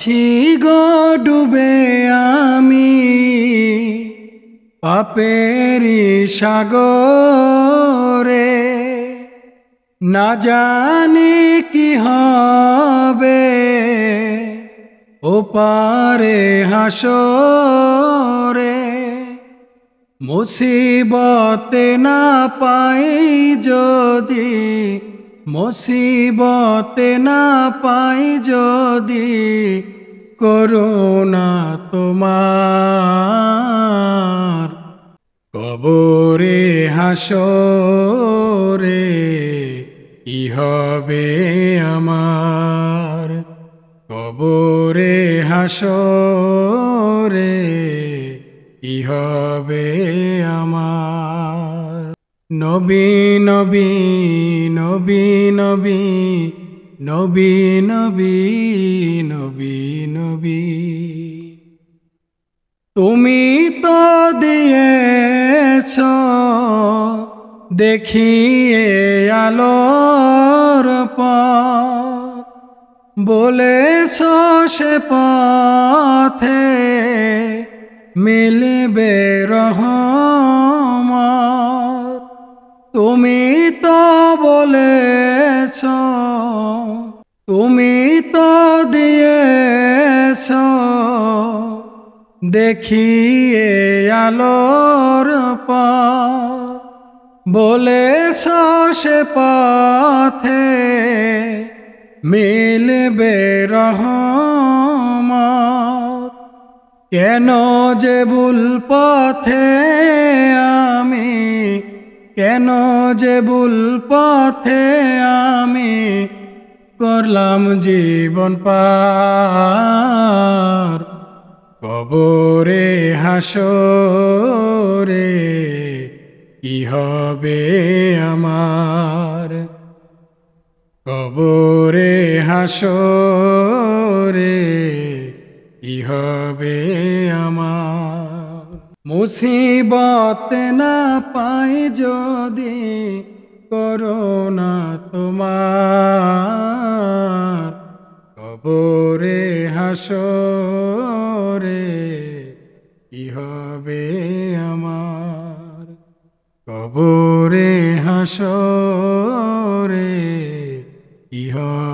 আছি গো ডুবে আমি পাপেরি সাগরে, না জানি কি হবে ওপারে হাসরে। মুসিবতে না পাই যদি, মুসিবতে না পাই যদি, করুণা তোমার কবরে হাসরে কি হবে আমার, কবরে হাসরে কি হবে আমার। নবী নবী নবী নবী নবী নবী নবী নবী, তুমি তো দিয়েছ দেখিয়ে আলোর পথ, বলেছ সে পথে মিলবে রহমত। তুমি তো বলেছ, তুমি তো দিয়েছ দেখিয়ে আলোর পথ, বলেছ সে পথে মিলবে রহমত। কেন যে ভুল পথে আমি, কেন যে ভুল পথে আমি করলাম জীবন পার, কবরে হাসরে কি হবে আমার, কবরে হাসরে কি হবে আমার। মুসিবত না পাই যদি করুণা তোমার, কবরে হাসরে কি হবে আমার, কবরে হাসরে কি হবে।